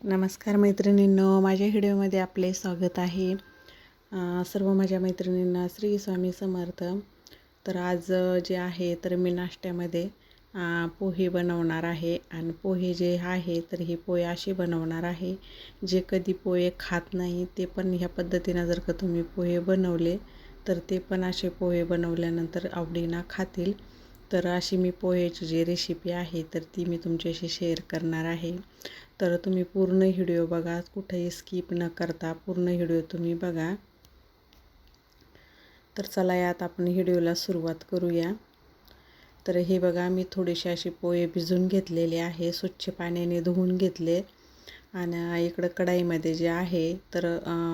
नमस्कार मैत्रिणींनो, माझ्या व्हिडिओमध्ये आपले स्वागत आहे. सर्व माझ्या मैत्रिणींना श्री स्वामी समर्थ. तर आज जे आहे तर मी नाश्त्यामध्ये पोहे बनवणार आहे. आणि पोहे जे आहे तर ही पोहे अशी बनवणार आहे, जे कधी पोहे खात नाही ते पण ह्या पद्धतीनं जर का तुम्ही पोहे बनवले तर ते पण असे पोहे बनवल्यानंतर आवडीनं खातील. तर अशी मी पोहेची जी रेसिपी आहे तर ती मी तुमच्याशी शेअर करणार आहे. तर तुम्ही पूर्ण व्हिडिओ बघा, कुठेही स्किप न करता पूर्ण व्हिडिओ तुम्ही बघा. तर चला यात आपण व्हिडिओला सुरुवात करूया. तर हे बघा, मी थोडेसे असे पोहे भिजून घेतलेले आहे, स्वच्छ पाण्याने धुवून घेतले. आणि इकडं कढईमध्ये जे आहे तर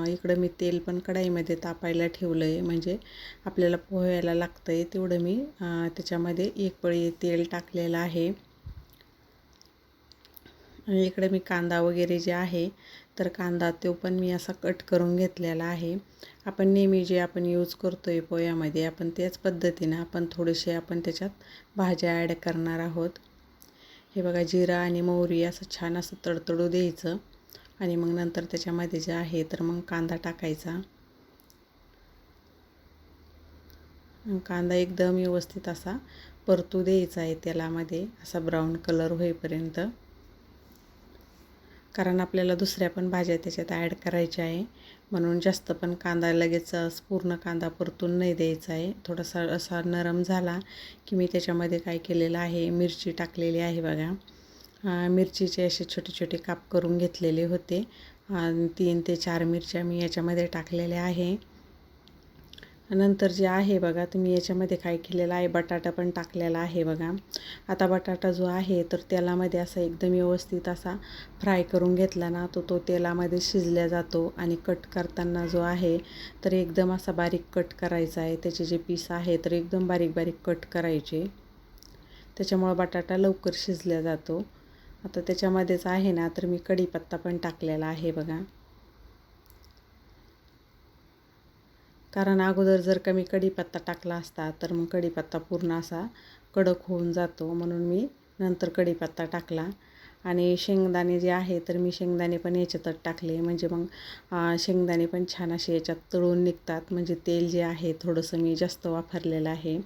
इकडं मी तेल पण कढईमध्ये तापायला ठेवलं आहे, म्हणजे आपल्याला पोह्याला लागतं आहे तेवढं मी त्याच्यामध्ये एक पळी तेल टाकलेलं आहे. आणि इकडे मी कांदा वगैरे जे आहे तर कांदा तो पण मी असा कट करून घेतलेला आहे. आपण नेहमी जे आपण यूज करतो आहे पोह्यामध्ये आपण त्याच पद्धतीनं आपण थोडेसे आपण त्याच्यात भाज्या ॲड करणार आहोत. हे बघा, जिरा आणि मोहरी असं छान असं तडतडू द्यायचं आणि मग नंतर त्याच्यामध्ये जे आहे तर मग कांदा टाकायचा. कांदा एकदम व्यवस्थित असा परतू द्यायचा आहे तेलामध्ये, असा ब्राऊन कलर होईपर्यंत, कारण आपल्याला दुसऱ्या पण भाज्या त्याच्यात ॲड करायच्या आहे. म्हणून जास्त पण कांदा लगेच पूर्ण कांदा परतून नाही द्यायचा आहे. थोडासा असा नरम झाला की मी त्याच्यामध्ये काय केलेलं आहे, मिरची टाकलेली आहे बघा. मिरचीचे असे छोटे छोटे काप करून घेतलेले होते. 3 ते 4 मिरच्या मी याच्यामध्ये टाकलेल्या आहे. नंतर जे आहे बघा, तुम्ही याच्यामध्ये काय केलेलं आहे, बटाटा पण टाकलेला आहे बघा. आता बटाटा जो आहे तर तेलामध्ये असा एकदम व्यवस्थित असा फ्राय करून घेतला ना तो तेलामध्ये शिजल्या जातो. आणि कट करताना जो आहे तर एकदम असा बारीक कट करायचा आहे. त्याचे जे पीस आहे तर एकदम बारीक बारीक कट करायचे, त्याच्यामुळं बटाटा लवकर शिजल्या जातो. आता त्याच्यामध्येच आहे ना तर मी कढीपत्ता पण टाकलेला आहे बघा. कारण अगोदर जर का मी कढीपत्ता टाकला असता तर मग कढीपत्ता पूर्ण असा कडक होऊन जातो, म्हणून मी नंतर कढीपत्ता टाकला. आणि शेंगदाणे जे आहे तर मी शेंगदाणे पण याच्यातच टाकले, म्हणजे मग शेंगदाणे पण छान असे याच्यात तळून निघतात. म्हणजे तेल जे आहे थोडंसं मी जास्त वापरलेलं आहे,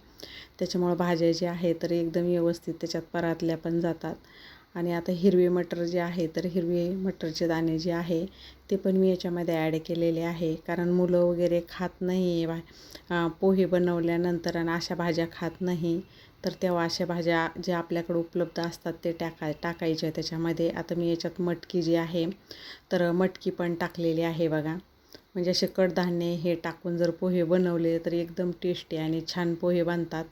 त्याच्यामुळं भाज्या जे आहे तर एकदम व्यवस्थित त्याच्यात परतल्या पण जातात. आणि आता हिरवे मटर जे आहे तर हिरवे मटरचे दाणे जे आहे ते पण मी याच्यामध्ये ॲड केलेले आहे, कारण मुलं वगैरे खात नाही पोहे बनवल्यानंतर आणि अशा भाज्या खात नाही. तर तेव्हा अशा भाज्या ज्या आपल्याकडे उपलब्ध असतात ते टाकायच्या त्याच्यामध्ये. आता मी याच्यात मटकी जी आहे तर मटकी पण टाकलेली आहे बघा. म्हणजे असे कडधान्य हे टाकून जर पोहे बनवले तर एकदम टेस्टी आणि छान पोहे बनतात.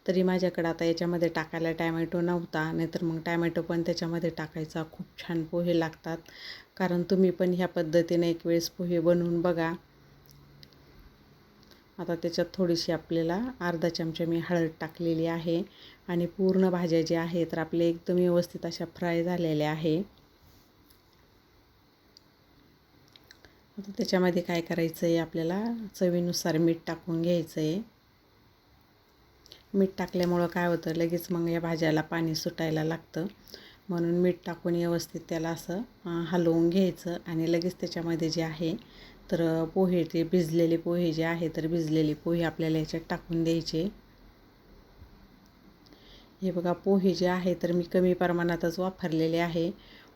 तरी माझ्याकडे आता याच्यामध्ये टाकायला टॅमॅटो नव्हता, नाहीतर मग टॅमॅटो पण त्याच्यामध्ये टाकायचा, खूप छान पोहे लागतात. कारण तुम्ही पण ह्या पद्धतीने एक वेळेस पोहे बनवून बघा. आता त्याच्यात थोडीशी आपल्याला अर्धा चमचा मी हळद टाकलेली आहे. आणि पूर्ण भाज्या ज्या आहेत तर आपल्या एकदम व्यवस्थित अशा फ्राय झालेल्या आहे. आता त्याच्यामध्ये काय करायचं आहे, आपल्याला चवीनुसार मीठ टाकून घ्यायचं आहे. मीठ टाकल्यामुळं काय होतं, लगेच मग या भाज्याला पाणी सुटायला लागतं. म्हणून मीठ टाकून व्यवस्थित त्याला असं हलवून घ्यायचं. आणि लगेच त्याच्यामध्ये जे आहे तर पोहे, ते भिजलेले पोहे जे आहे तर भिजलेले पोहे आपल्याला याच्यात टाकून द्यायचे. हे बघा, पोहे जे आहे तर मी कमी प्रमाणातच वापरलेले आहे.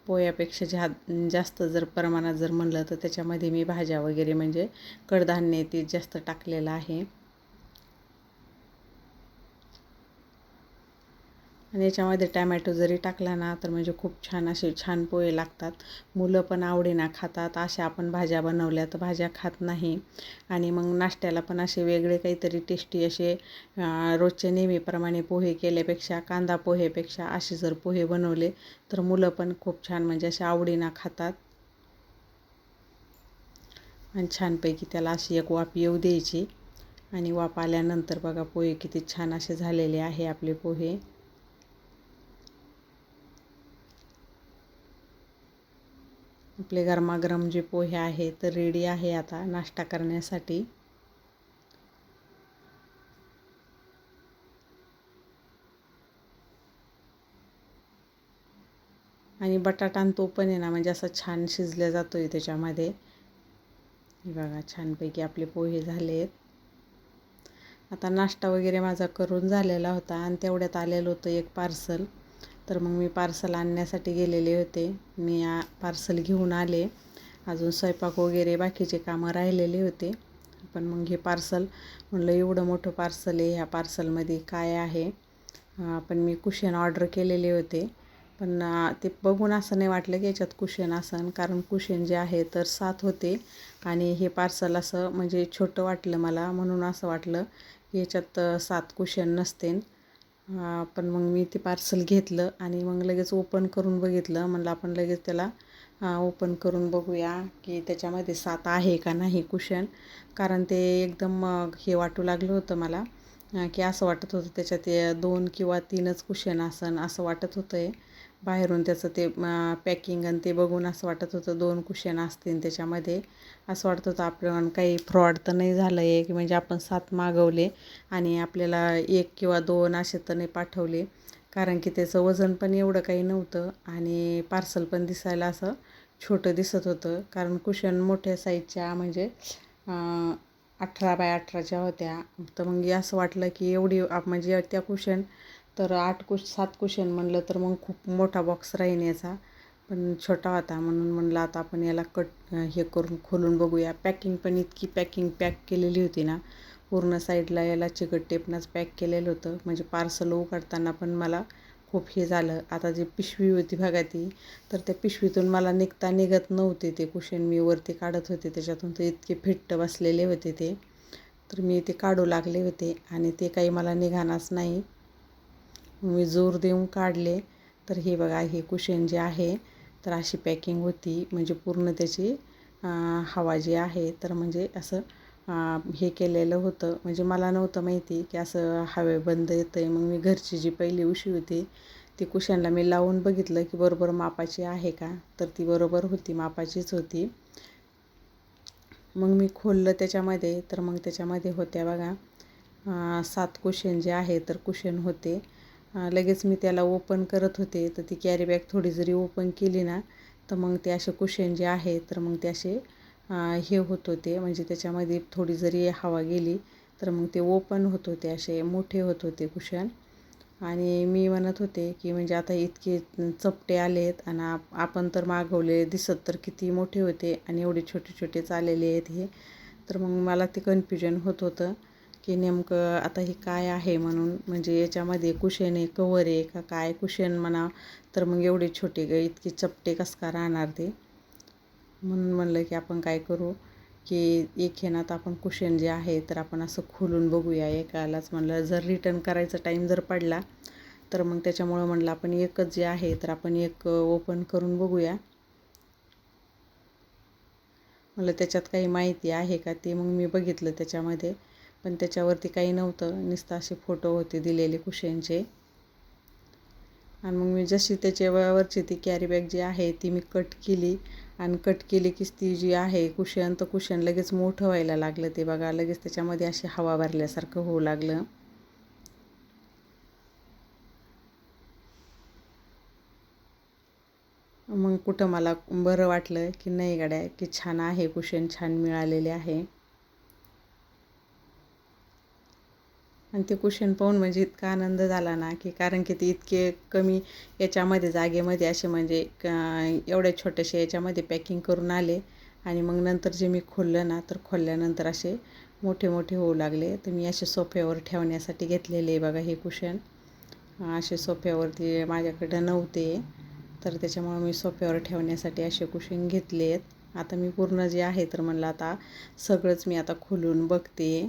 पोह्यापेक्षा जास्त जर प्रमाणात जर म्हणलं तर त्याच्यामध्ये मी भाज्या वगैरे म्हणजे कडधान्य ते जास्त टाकलेलं आहे. आणि याच्यामध्ये टॅमॅटो जरी टाकला ना तर म्हणजे खूप छान असे छान पोहे लागतात. मुलं पण आवडीनं खातात. अशा आपण भाज्या बनवल्या तर भाज्या खात नाही. आणि मग नाश्त्याला पण असे वेगळे काहीतरी टेस्टी असे रोजच्या नेहमीप्रमाणे पोहे केल्यापेक्षा, कांदा पोहेपेक्षा असे जर पोहे बनवले तर मुलं पण खूप छान म्हणजे असे आवडीनं खातात. आणि छानपैकी त्याला अशी एक वाफ येऊ द्यायची. आणि वाफ आल्यानंतर बघा, पोहे किती छान असे झालेले आहे आपले पोहे. आपले गरमागरम जे पोहे आहे तर रेडी आहे आता नाश्ता करण्यासाठी. आणि बटाटा आणि तो पण आहे ना म्हणजे असं छान शिजला जातो आहे त्याच्यामध्ये. हे बघा छानपैकी आपले पोहे झाले आहेत. आता नाश्ता वगैरे माझा करून झालेला होता आणि तेवढ्यात आलेलं होतं एक पार्सल. तर मग मी पार्सल आणण्यासाठी गेलेले होते. मी पार्सल घेऊन आले. अजून स्वयंपाक वगैरे बाकीचे कामं राहिलेले होते. पण मग हे पार्सल म्हणलं एवढं मोठं पार्सल आहे, ह्या पार्सलमध्ये काय आहे. पण मी कुशन ऑर्डर केलेले होते. पण ते बघून असं नाही वाटलं की याच्यात कुशन असन, कारण कुशन जे आहे तर 7 होते आणि हे पार्सल असं म्हणजे छोटं वाटलं मला, म्हणून असं वाटलं की याच्यात 7 कुशन नसतील. पण मग मी ते पार्सल घेतलं आणि मग लगेच ओपन करून बघितलं. म्हणलं आपण लगेच त्याला ओपन करून बघूया की त्याच्यामध्ये 7 आहे का नाही कुशन. कारण ते एकदम हे वाटू लागलं होतं मला की असं वाटत होतं त्याच्यात 2 किंवा 3च कुशन असन असं वाटत होतं आहे. बाहेरून त्याचं ते पॅकिंग आणि ते बघून असं वाटत होतं 2 कुशन असतील त्याच्यामध्ये. असं वाटत होतं आपण काही फ्रॉड तर नाही झालं आहे की म्हणजे आपण 7 मागवले आणि आपल्याला 1 किंवा 2 असे तर नाही पाठवले. कारण की त्याचं वजन पण एवढं काही नव्हतं आणि पार्सल पण दिसायला असं छोटं दिसत होतं. कारण कुशन मोठ्या साईजच्या म्हणजे 18x18च्या होत्या. तर मग असं वाटलं की एवढी म्हणजे त्या कुशन तर 7 कुशन म्हणलं तर मग खूप मोठा बॉक्स राहीन याचा. पण छोटा होता म्हणून म्हणलं आता आपण याला हे करून खोलून बघूया. पॅकिंग पण इतकी पॅक केलेली होती ना, पूर्ण साईडला याला चिकट टेपनंच पॅक केलेलं होतं. म्हणजे पार्सल उघडताना पण मला खूप हे झालं. आता जी पिशवी होती बघा ती, तर त्या पिशवीतून मला निघत नव्हते ते कुशन. मी वरती काढत होते त्याच्यातून, तर इतके फिट्ट बसलेले होते ते. तर मी ते काढू लागले होते आणि ते काही मला निघानाच नाही. मी जोर देऊन काढले. तर हे बघा हे कुशन जे आहे तर अशी पॅकिंग होती. म्हणजे पूर्ण त्याची हवा जी आहे तर म्हणजे असं हे केलेलं होतं. म्हणजे मला नव्हतं माहिती की असं हवे बंद येतं आहे. मग मी घरची जी पहिली उशी होती ती कुशनला मी लावून बघितलं की बरोबर मापाची आहे का, तर ती बरोबर होती, मापाचीच होती. मग मी खोललं त्याच्यामध्ये, तर मग त्याच्यामध्ये होत्या बघा 7 कुशन जे आहे तर कुशन होते. लगेच मी त्याला ओपन करत होते, तर ती कॅरी बॅग थोडी जरी ओपन केली ना तर मग ते असे कुशन जे आहे तर मग ते असे हे होत होते. म्हणजे त्याच्यामध्ये थोडी जरी हवा गेली तर मग ते ओपन होत होते, असे मोठे होत होते कुशन. आणि मी म्हणत होते की म्हणजे आता इतके चपटे आलेत आणि आपण तर मागवले, दिसत तर किती मोठे होते आणि एवढे छोटे छोटेच आलेले आहेत हे. तर मग मला ते कन्फ्युजन होत होतं की नेमकं आता हे काय आहे म्हणून. म्हणजे याच्यामध्ये कुशन आहे, कवर आहे का काय, कुशन म्हणा तर मग एवढे छोटे इतके चपटे कसं का राहणार ते. म्हणून म्हणलं की आपण काय करू की एक ह्यानात आपण कुशन जे आहे तर आपण असं खोलून बघूया एकालाच. म्हणलं जर रिटर्न करायचा टाईम जर पडला तर मग त्याच्यामुळं म्हणलं आपण एकच जे आहे तर आपण एक ओपन करून बघूया. म्हणलं त्याच्यात काही माहिती आहे का ते. मग मी बघितलं त्याच्यामध्ये, पण त्याच्यावरती काही नव्हतं, नुसतं असे फोटो होते दिलेले कुशनचे. आणि मग मी जशी त्याच्यावरची ती कॅरी बॅग जी आहे ती मी कट केली आणि कट केली की ती जी आहे कुशन, तर कुशन लगेच मोठं व्हायला लागलं. ते बघा लगेच त्याच्यामध्ये अशी हवा भरल्यासारखं होऊ लागलं. मग कुठं मला बरं वाटलं की नाही गड्या की छान आहे कुशन, छान मिळालेले आहे. आणि ते कुशन पाहून म्हणजे इतका आनंद झाला ना की, कारण की ते इतके कमी याच्यामध्ये जागेमध्ये असे म्हणजे एवढ्या छोट्याशा याच्यामध्ये पॅकिंग करून आले. आणि मग नंतर जे मी खोललं ना तर खोलल्यानंतर असे मोठे मोठे होऊ लागले. तर मी असे सोफ्यावर ठेवण्यासाठी घेतलेले बघा हे कुशन. असे सोफ्यावरती माझ्याकडं नव्हते, तर त्याच्यामुळं मी सोफ्यावर ठेवण्यासाठी असे कुशन घेतले आहेत. आता मी पूर्ण जे आहे तर म्हणलं आता सगळंच मी आता खोलून बघते.